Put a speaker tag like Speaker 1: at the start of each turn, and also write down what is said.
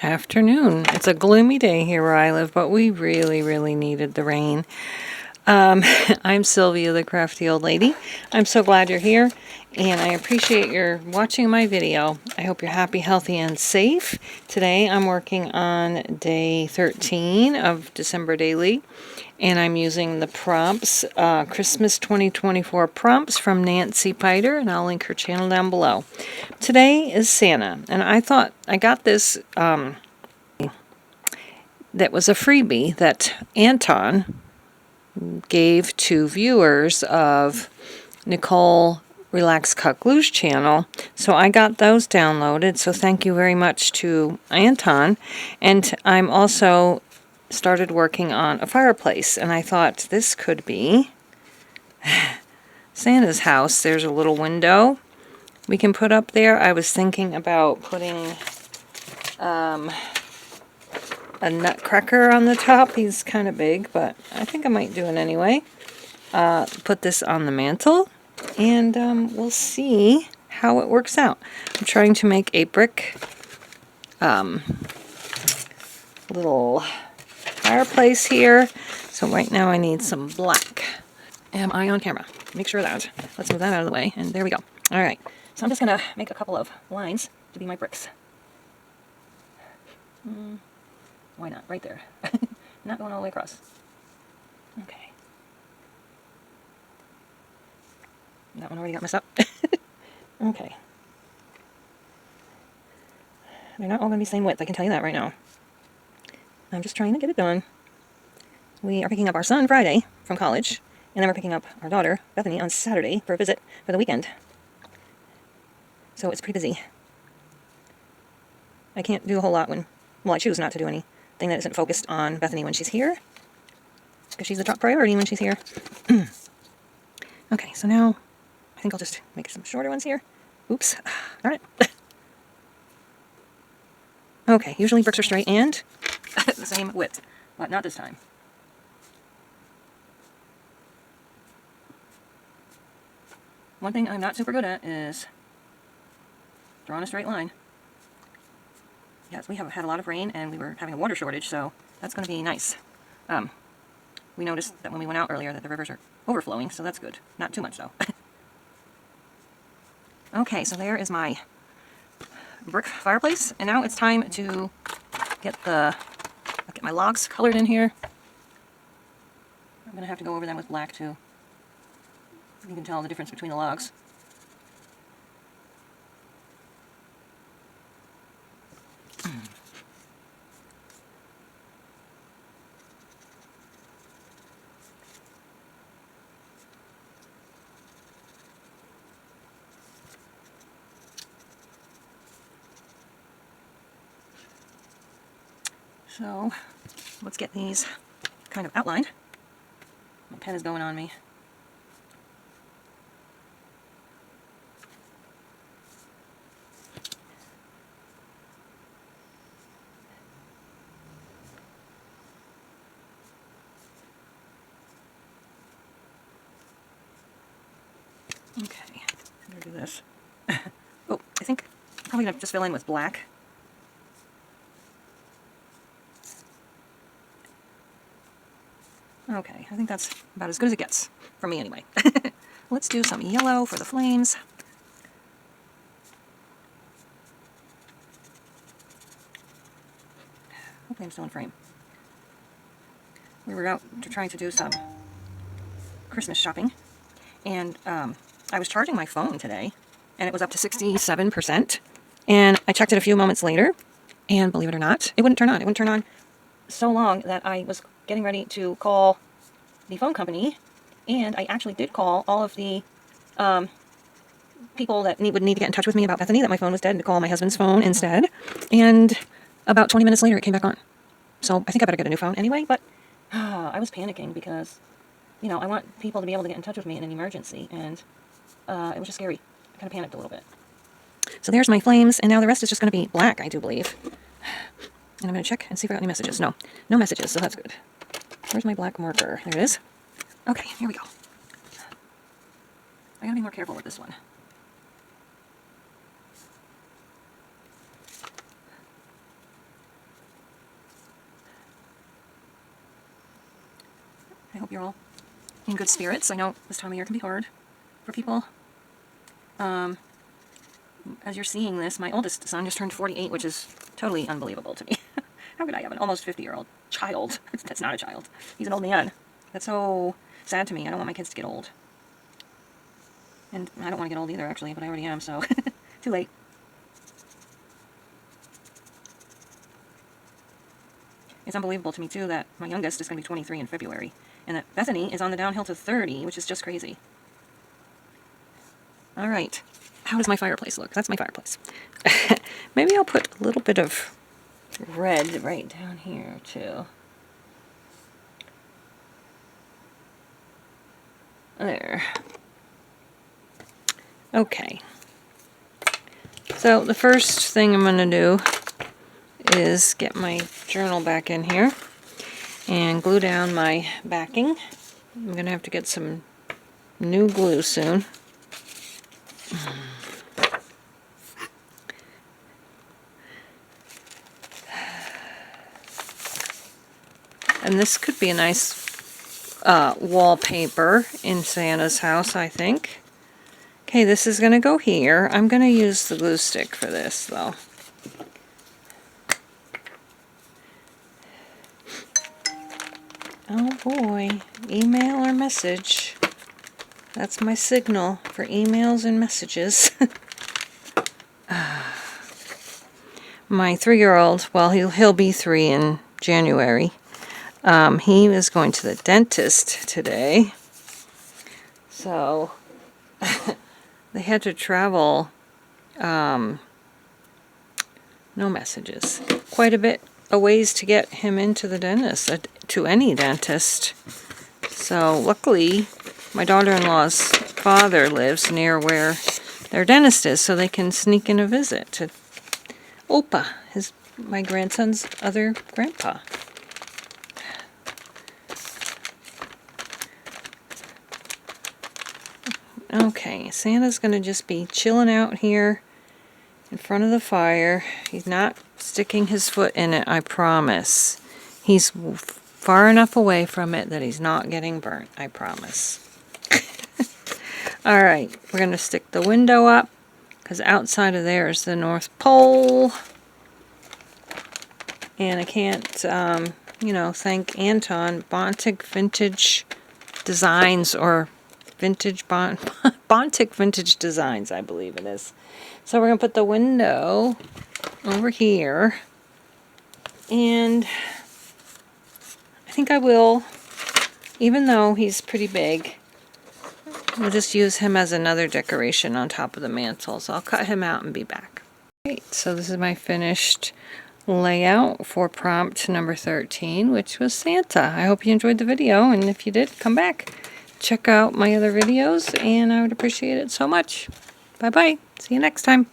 Speaker 1: Afternoon. It's a gloomy day here where I live, but we really needed the rain. I'm Sylvia, the crafty old lady. I'm so glad you're here, and I appreciate your watching my video. I hope you're happy, healthy, and safe. Today I'm working on day 13 of December Daily, and I'm using the prompts, Christmas 2024 prompts from Nancy Piter, and I'll link her channel down below. Today is Santa, and I thought I got this, that was a freebie that Anton gave to viewers of Nicole Relax Cut Glue's channel. So I got those downloaded, so thank you very much to Anton. And I'm also started working on a fireplace, and I thought this could be Santa's house. There's a little window we can put up there. I was thinking about putting a nutcracker on the top. He's kind of big, but I think I might do it anyway. Put this on the mantle, and we'll see how it works out. I'm trying to make a brick little fireplace here. So right now I need some black. Am I on camera? Make sure of that. Let's move that out of the way, and there we go. All right, so I'm just going to make a couple of lines to be my bricks. Why not? Right there. Not going all the way across. Okay. That one already got messed up. Okay. They're not all going to be the same width, I can tell you that right now. I'm just trying to get it done. We are picking up our son Friday from college, and then we're picking up our daughter, Bethany, on Saturday for a visit for the weekend. So it's pretty busy. I can't do a whole lot when, well, I choose not to do anything that isn't focused on Bethany when she's here, because she's the top priority when she's here. Okay, so now I think I'll just make some shorter ones here. Oops, darn it. Okay, usually bricks are straight and the same width, but not this time. One thing I'm not super good at is drawing a straight line. Yes, we have had a lot of rain, and we were having a water shortage, so that's going to be nice. We noticed that when we went out earlier that the rivers are overflowing, so that's good. Not too much, though. Okay, so there is my brick fireplace, and now it's time to get my logs colored in here. I'm going to have to go over them with black, too. You can tell the difference between the logs. So, let's get these kind of outlined. My pen is going on me. Okay, I'm going to do this. Oh, I think I'm probably going to just fill in with black. Okay, I think that's about as good as it gets, for me anyway. Let's do some yellow for the flames. Hopefully I'm still in frame. We were out trying to do some Christmas shopping, and I was charging my phone today, and it was up to 67%, and I checked it a few moments later, and believe it or not, it wouldn't turn on. It wouldn't turn on so long that I was getting ready to call the phone company, and I actually did call all of the people that would need to get in touch with me about Bethany, that my phone was dead, and to call my husband's phone instead, and about 20 minutes later it came back on. So I think I better get a new phone anyway, but I was panicking because, you know, I want people to be able to get in touch with me in an emergency, and it was just scary. I kind of panicked a little bit. So there's my flames, and now the rest is just going to be black, I do believe. And I'm going to check and see if I got any messages. No messages, so that's good. Where's my black marker? There it is. Okay, here we go. I gotta be more careful with this one. hope you're all in good spirits. I know this time of year can be hard for people. As you're seeing this, my oldest son just turned 48, which is totally unbelievable to me. How could I have an almost 50-year-old child? That's not a child. He's an old man. That's so sad to me. I don't want my kids to get old. And I don't want to get old either, actually, but I already am, so too late. It's unbelievable to me, too, that my youngest is going to be 23 in February, and that Bethany is on the downhill to 30, which is just crazy. All right. How does my fireplace look? That's my fireplace. Maybe I'll put a little bit of red right down here, too. There. Okay. So the first thing I'm going to do is get my journal back in here and glue down my backing. I'm going to have to get some new glue soon. And this could be a nice wallpaper in Santa's house, I think. Okay, this is going to go here. I'm going to use the glue stick for this, though. Oh boy, email or message. That's my signal for emails and messages. My 3-year-old, well, he'll be 3 in January. He is going to the dentist today. So they had to travel, no messages, quite a bit a ways to get him into the dentist, to any dentist. So luckily, my daughter-in-law's father lives near where their dentist is, so they can sneak in a visit to Opa, my grandson's other grandpa. Okay, Santa's going to just be chilling out here in front of the fire. He's not sticking his foot in it, I promise. He's far enough away from it that he's not getting burnt, I promise. Alright, we're going to stick the window up, because outside of there is the North Pole. And I can't, thank Anton, Bontic Vintage Designs, or Vintage Bontic Vintage Designs, I believe it is. So we're going to put the window over here. And I think I will, even though he's pretty big, we'll just use him as another decoration on top of the mantle. So I'll cut him out and be back. Great, so this is my finished layout for prompt number 13, which was Santa. I hope you enjoyed the video, and if you did, come back. Check out my other videos, and I would appreciate it so much. Bye-bye. See you next time.